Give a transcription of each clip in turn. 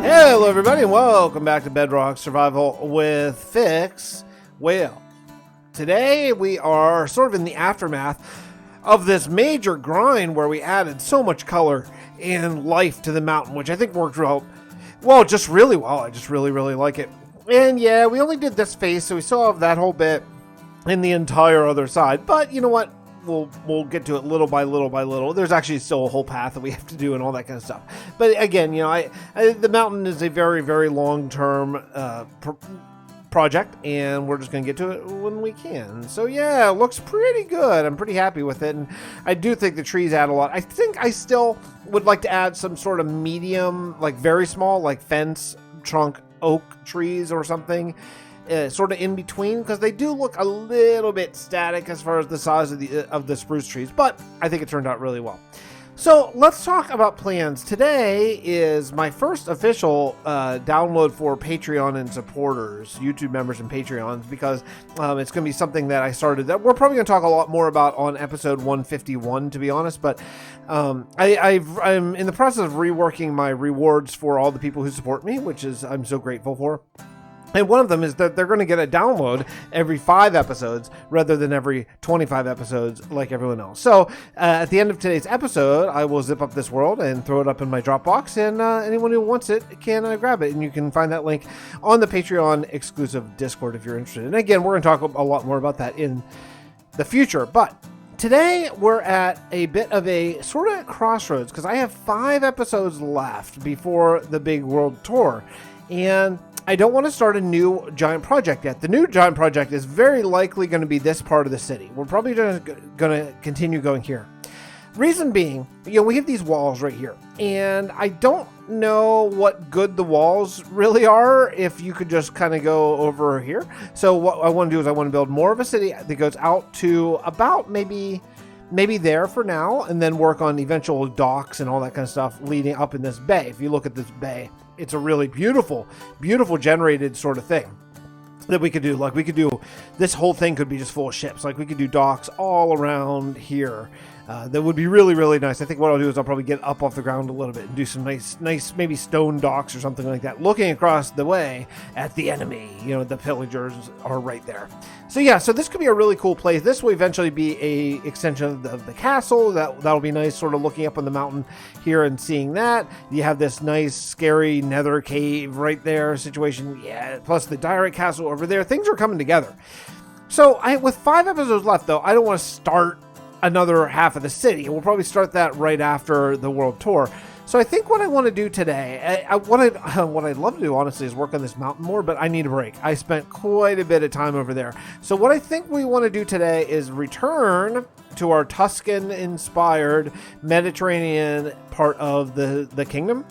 Hello everybody and welcome back to Bedrock Survival with Fix. Well, today we are sort of in the aftermath of this major grind where we added so much color and life to the mountain, which I think worked just really well. I just really like it. And yeah, we only did this phase, so we still have that whole bit and the entire other side. But you know what? We'll get to it little by little. There's actually still a whole path that we have to do and all that kind of stuff. But again, you know, the mountain is a very long-term project, and we're just going to get to it when we can. So yeah, it looks pretty good. I'm pretty happy with it, and I do think the trees add a lot. I think I still would like to add some sort of medium, like very small, like fence trunk oak trees or something. Sort of in between, because they do look a little bit static as far as the size of the spruce trees, but I think it turned out really well. So let's talk about plans. Today is my first official download for Patreon and supporters, YouTube members and Patreons, because it's going to be something that I started that we're probably going to talk a lot more about on episode 151, to be honest. But I'm in the process of reworking my rewards for all the people who support me, which is I'm so grateful for. And one of them is that they're going to get a download every 5 episodes rather than every 25 episodes like everyone else. So at the end of today's episode, I will zip up this world and throw it up in my Dropbox, and anyone who wants it can grab it. And you can find that link on the Patreon exclusive Discord if you're interested. And again, we're going to talk a lot more about that in the future. But today we're at a bit of a sort of crossroads because I have 5 episodes left before the big world tour. And I don't want to start a new giant project yet. The new giant project is very likely going to be this part of the city. We're probably just going to continue going here. Reason being, you know, we have these walls right here, and I don't know what good the walls really are if you could just kind of go over here. So what I want to do is I want to build more of a city that goes out to about maybe there for now, and then work on eventual docks and all that kind of stuff leading up in this bay. If you look at this bay, it's a really beautiful generated sort of thing that we could do. Like we could do, this whole thing could be just full of ships. Like we could do docks all around here. That would be really nice. I think what I'll do is I'll probably get up off the ground a little bit and do some nice maybe stone docks or something like that, looking across the way at the enemy. You know, the pillagers are right there. So yeah, so this could be a really cool place. This will eventually be a extension of the castle. That'll be nice, sort of looking up on the mountain here and seeing that. You have this nice scary nether cave right there situation. Yeah, plus the direct castle over there. Things are coming together. So with 5 episodes left though, I don't want to start another half of the city. We'll probably start that right after the world tour. So I think what I want to do today, what I'd love to do honestly is work on this mountain more, but I need a break. I spent quite a bit of time over there. So what I think we want to do today is return to our Tuscan inspired Mediterranean part of the kingdom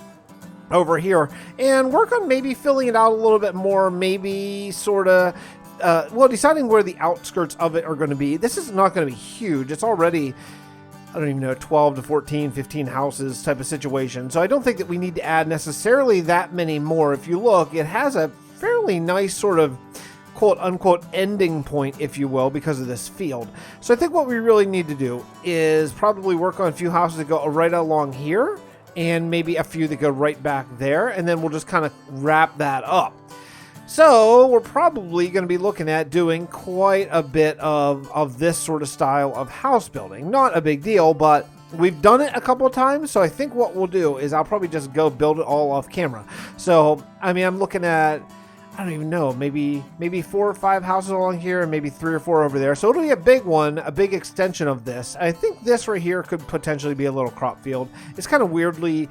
over here and work on maybe filling it out a little bit more, maybe sort of deciding where the outskirts of it are going to be. This is not going to be huge. It's already, I don't even know, 12 to 14, 15 houses type of situation. So I don't think that we need to add necessarily that many more. If you look, it has a fairly nice sort of quote unquote ending point, if you will, because of this field. So I think what we really need to do is probably work on a few houses that go right along here and maybe a few that go right back there. And then we'll just kind of wrap that up. So we're probably going to be looking at doing quite a bit of this sort of style of house building. Not a big deal, but we've done it a couple of times. So I think what we'll do is I'll probably just go build it all off camera. So, I mean, I'm looking at, I don't even know, maybe 4 or 5 houses along here and maybe 3 or 4 over there. So it'll be a big one, a big extension of this. I think this right here could potentially be a little crop field. It's kind of weirdly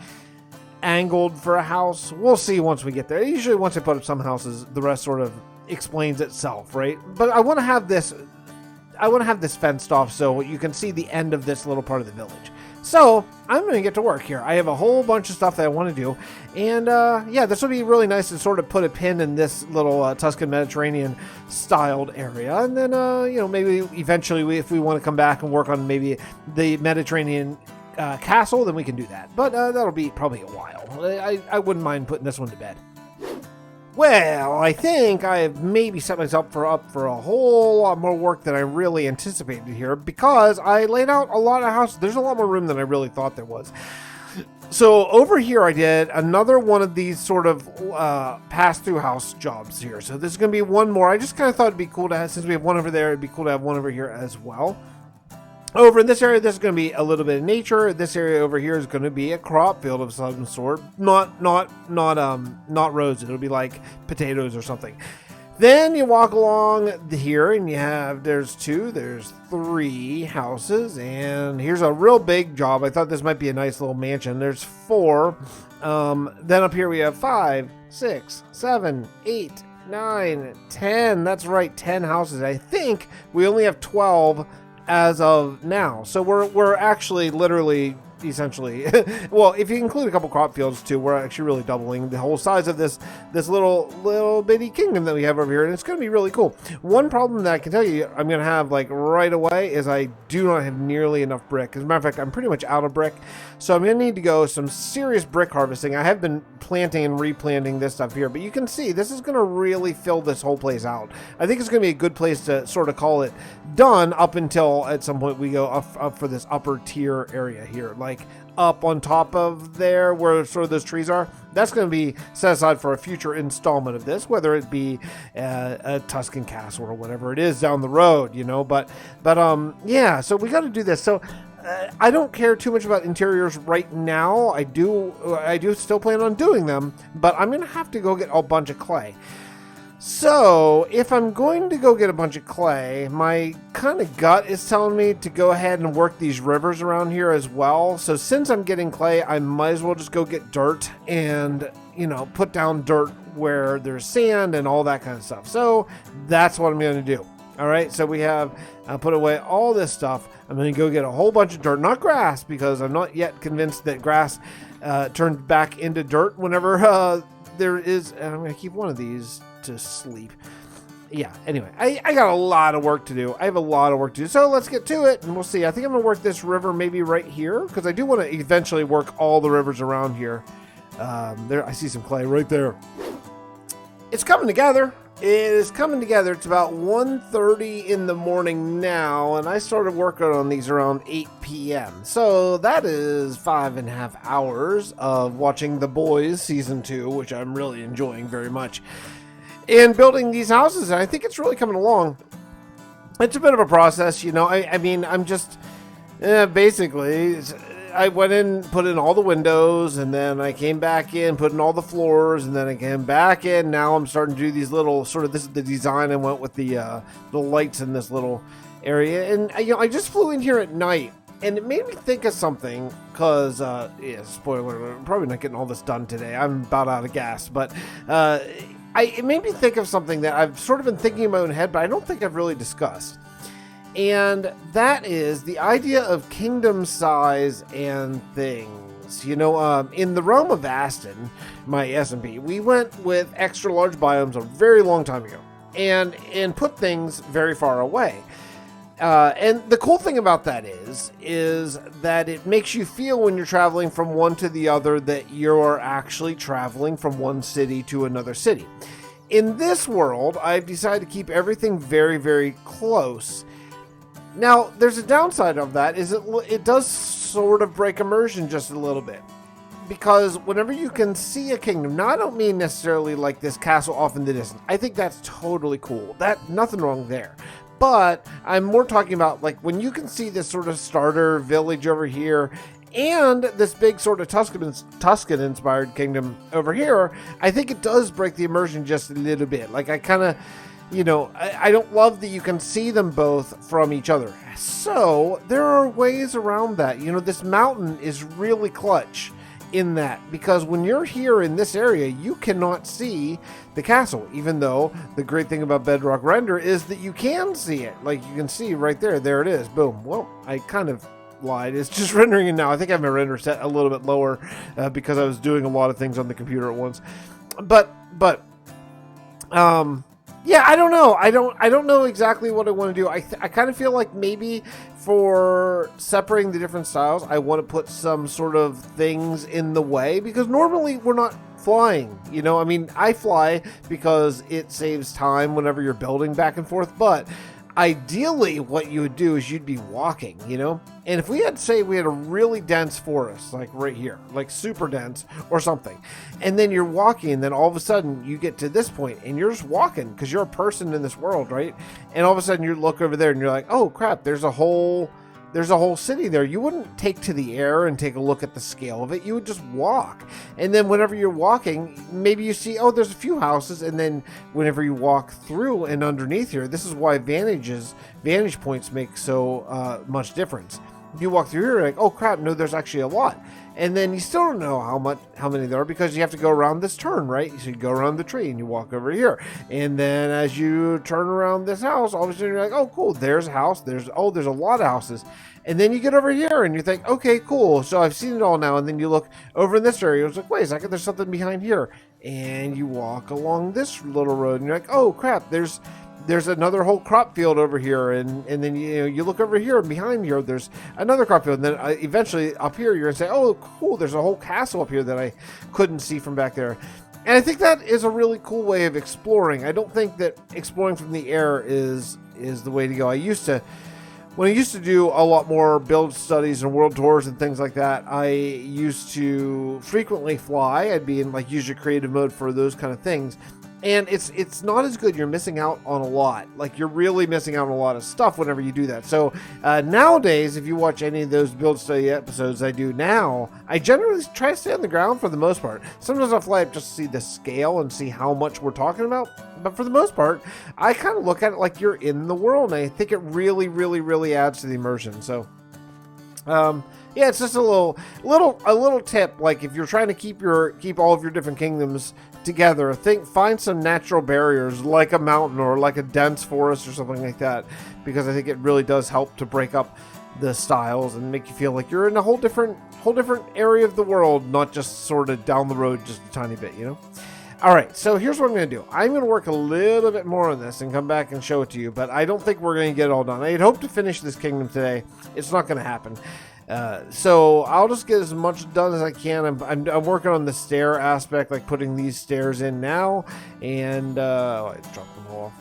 angled for a house. We'll see once we get there. Usually once I put up some houses, the rest sort of explains itself, right? But I want to have this fenced off so you can see the end of this little part of the village. So I'm going to get to work here. I have a whole bunch of stuff that I want to do. And yeah, this would be really nice to sort of put a pin in this little Tuscan Mediterranean styled area. And then, you know, maybe eventually if we want to come back and work on maybe the Mediterranean castle, then we can do that. But that'll be probably a while. I wouldn't mind putting this one to bed. Well, I think I have maybe set myself up for a whole lot more work than I really anticipated here, because I laid out a lot of houses. There's a lot more room than I really thought there was. So over here, I did another one of these sort of pass-through house jobs here. So this is going to be one more. I just kind of thought it'd be cool to have, since we have one over there, it'd be cool to have one over here as well. Over in this area, this is going to be a little bit of nature. This area over here is going to be a crop field of some sort. Not roses. It'll be like potatoes or something. Then you walk along here and you have, there's 3 houses, and here's a real big job. I thought this might be a nice little mansion. There's 4. Then up here we have 5, 6, 7, 8, 9, 10. That's right, 10 houses. I think we only have 12 as of now. So we're actually literally essentially, well, if you include a couple crop fields too, we're actually really doubling the whole size of this little bitty kingdom that we have over here, and it's going to be really cool. One problem that I can tell you I'm going to have like right away is I do not have nearly enough brick. As a matter of fact, I'm pretty much out of brick, so I'm going to need to go some serious brick harvesting. I have been planting and replanting this stuff here, but you can see this is going to really fill this whole place out. I think it's going to be a good place to sort of call it done up until at some point we go up for this upper tier area here, like up on top of there where sort of those trees are. That's going to be set aside for a future installment of this, whether it be a Tuscan castle or whatever it is down the road, you know. But yeah, so we got to do this. So I don't care too much about interiors right now. I do still plan on doing them, but I'm going to have to go get a bunch of clay. So if I'm going to go get a bunch of clay, my kind of gut is telling me to go ahead and work these rivers around here as well. So since I'm getting clay, I might as well just go get dirt and, you know, put down dirt where there's sand and all that kind of stuff. So that's what I'm going to do. All right. So we have put away all this stuff. I'm going to go get a whole bunch of dirt, not grass, because I'm not yet convinced that grass turns back into dirt whenever there is. And I'm going to keep one of these to sleep. Yeah, anyway, I got a lot of work to do. I have a lot of work to do. So let's get to it and we'll see. I think I'm going to work this river maybe right here because I do want to eventually work all the rivers around here. There, I see some clay right there. It's coming together. It is coming together. It's about 1:30 in the morning now, and I started working on these around 8 p.m. So that is 5.5 hours of watching The Boys Season 2, which I'm really enjoying very much, and building these houses, and I think it's really coming along. It's a bit of a process, you know. I mean, I'm just basically, I went in, put in all the windows, and then I came back in, put in all the floors, and then I came back in. Now I'm starting to do these little sort of, this is the design I went with the lights in this little area, and you know, I just flew in here at night, and it made me think of something. Because yeah, spoiler alert, I'm probably not getting all this done today. I'm about out of gas, but it made me think of something that I've sort of been thinking in my own head, but I don't think I've really discussed. And that is the idea of kingdom size and things. You know, in the Realm of Vasten, my SMP, we went with extra large biomes a very long time ago and put things very far away. And the cool thing about that is that it makes you feel when you're traveling from one to the other that you're actually traveling from one city to another city. In this world, I've decided to keep everything very, very close. Now, there's a downside of that, is it does sort of break immersion just a little bit. Because whenever you can see a kingdom, now I don't mean necessarily like this castle off in the distance. I think that's totally cool. Nothing wrong there. But I'm more talking about like when you can see this sort of starter village over here and this big sort of Tuscan inspired kingdom over here, I think it does break the immersion just a little bit. Like I kind of, you know, I don't love that you can see them both from each other. So there are ways around that. You know, this mountain is really clutch in that, because when you're here in this area, you cannot see the castle, even though the great thing about Bedrock Render is that you can see it. Like you can see right there it is, boom. Well, I kind of lied, it's just rendering it now. I think I have my render set a little bit lower because I was doing a lot of things on the computer at once, but yeah, I don't know. I don't know exactly what I want to do. I kind of feel like maybe for separating the different styles, I want to put some sort of things in the way, because normally we're not flying. You know, I mean, I fly because it saves time whenever you're building back and forth, but ideally what you would do is you'd be walking, you know? And if we had, say, we had a really dense forest, like right here, like super dense or something, and then you're walking, and then all of a sudden you get to this point and you're just walking because you're a person in this world, right? And all of a sudden you look over there and you're like, oh crap, there's a whole city there. You wouldn't take to the air and take a look at the scale of it. You would just walk. And then whenever you're walking, maybe you see, oh, there's a few houses. And then whenever you walk through and underneath here, this is why vantage points make so much difference. If you walk through here, you're like, oh crap, no, there's actually a lot. And then you still don't know how many there are because you have to go around this turn, right? So you go around the tree and you walk over here. And then as you turn around this house, all of a sudden you're like, oh cool, there's a house. There's a lot of houses. And then you get over here and you think, okay, cool. So I've seen it all now. And then you look over in this area. It's like, wait a second, there's something behind here. And you walk along this little road and you're like, oh crap, there's another whole crop field over here, and then you look over here, and behind here there's another crop field, and then eventually up here you're gonna say, oh cool, there's a whole castle up here that I couldn't see from back there. And I think that is a really cool way of exploring. I don't think that exploring from the air is the way to go. When I used to do a lot more build studies and world tours and things like that, I used to frequently fly. I'd be in like user creative mode for those kind of things. And it's not as good. You're missing out on a lot. Like, you're really missing out on a lot of stuff whenever you do that. So nowadays, if you watch any of those build study episodes I do now, I generally try to stay on the ground for the most part. Sometimes I'll fly up just to see the scale and see how much we're talking about. But for the most part, I kind of look at it like you're in the world. And I think it really, really, really adds to the immersion. So, yeah, it's just a little tip. Like, if you're trying to keep all of your different kingdoms together, find some natural barriers like a mountain or like a dense forest or something like that, because I think it really does help to break up the styles and make you feel like you're in a whole different area of the world, not just sort of down the road just a tiny bit, you know? All right, so here's what I'm going to do. I'm going to work a little bit more on this and come back and show it to you, but I don't think we're going to get it all done. I had hoped to finish this kingdom today. It's not going to happen. So I'll just get as much done as I can. I'm working on the stair aspect, like putting these stairs in now, and I dropped them all off.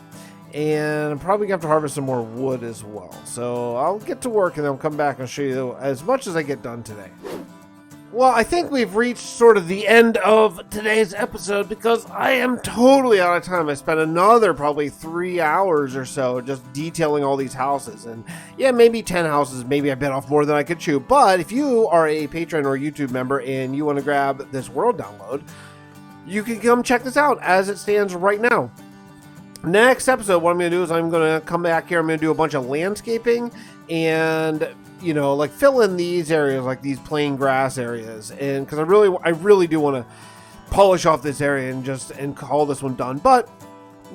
And I'm probably gonna have to harvest some more wood as well. So I'll get to work and then I'll come back and show you as much as I get done today. Well, I think we've reached sort of the end of today's episode because I am totally out of time. I spent another probably 3 hours or so just detailing all these houses. And yeah, maybe 10 houses, maybe I bit off more than I could chew. But if you are a patron or YouTube member and you want to grab this world download, you can come check this out as it stands right now. Next episode, what I'm going to do is I'm going to come back here. I'm going to do a bunch of landscaping and, you know, like fill in these areas, like these plain grass areas. And because I really do want to polish off this area and call this one done. But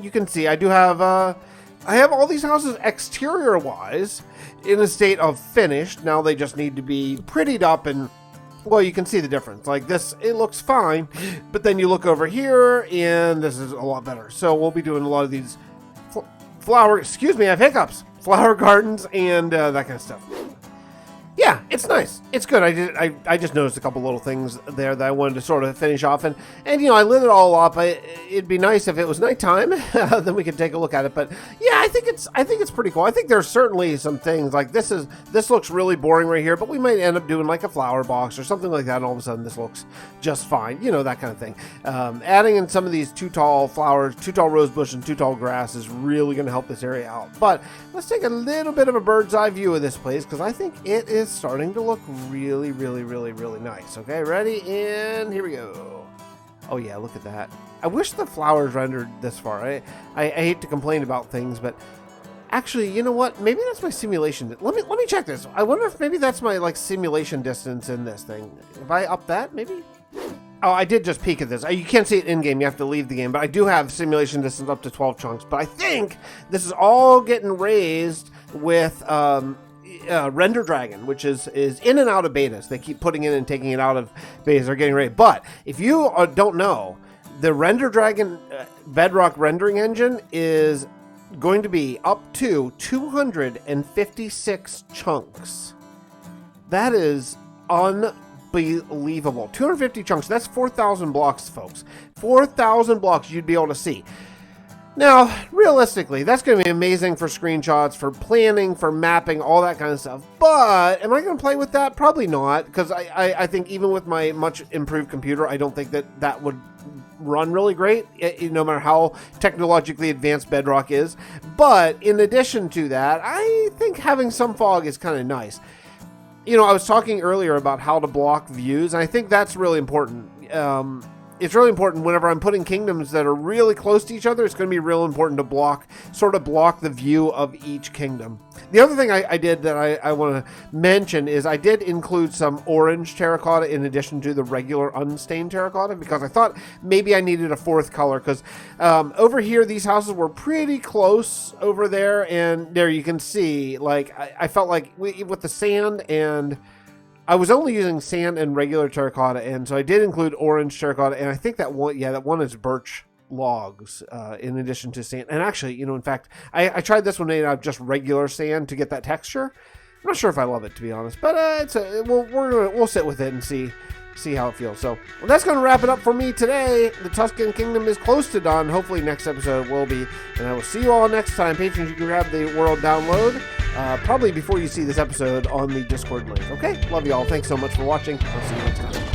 you can see I have all these houses exterior wise in a state of finished. Now they just need to be prettied up, and well, you can see the difference. Like this, it looks fine, but then you look over here and this is a lot better. So we'll be doing a lot of these flower gardens and that kind of stuff. Yeah, it's nice. It's good. I just noticed a couple little things there that I wanted to sort of finish off, and you know, I lit it all up. It'd be nice if it was nighttime, then we could take a look at it. But yeah, I think it's pretty cool. I think there's certainly some things like this looks really boring right here, but we might end up doing like a flower box or something like that, and all of a sudden this looks just fine. You know, that kind of thing. Adding in some of these too tall flowers, too tall rose bush, and too tall grass is really going to help this area out. But let's take a little bit of a bird's eye view of this place because I think it is starting to look really, really, really, really nice. Okay, ready? And here we go. Oh yeah, look at that. I wish the flowers rendered this far. I hate to complain about things, but actually, you know what? Maybe that's my simulation. Let me check this. I wonder if maybe that's my like simulation distance in this thing. If I up that, maybe? Oh, I did just peek at this. You can't see it in game. You have to leave the game. But I do have simulation distance up to 12 chunks. But I think this is all getting raised with Render Dragon, which is in and out of betas. They keep putting in and taking it out of betas. They're getting ready. But if you don't know, the Render Dragon Bedrock rendering engine is going to be up to 256 chunks. That is unbelievable. 250 chunks. That's 4,000 blocks, folks. 4,000 blocks you'd be able to see. Now, realistically, that's going to be amazing for screenshots, for planning, for mapping, all that kind of stuff. But am I going to play with that? Probably not, because I think even with my much improved computer, I don't think that would run really great, no matter how technologically advanced Bedrock is. But in addition to that, I think having some fog is kind of nice. I was talking earlier about how to block views, and I think that's really important. It's really important whenever I'm putting kingdoms that are really close to each other. It's going to be real important to block the view of each kingdom. The other thing I did that I want to mention is I did include some orange terracotta in addition to the regular unstained terracotta, because I thought maybe I needed a fourth color, because over here these houses were pretty close over there, and there you can see, like, I felt like with the sand, and I was only using sand and regular terracotta, and so I did include orange terracotta, and I think that one is birch logs in addition to sand. And actually, in fact, I tried this one made out of just regular sand to get that texture. I'm not sure if I love it, to be honest, but we'll sit with it and see how it feels. So that's going to wrap it up for me today. The Tuscan Kingdom is close to done. Hopefully next episode will be, and I will see you all next time. Patrons, you can grab the world download probably before you see this episode on the Discord link. Okay, love you all. Thanks so much for watching. I'll see you next time.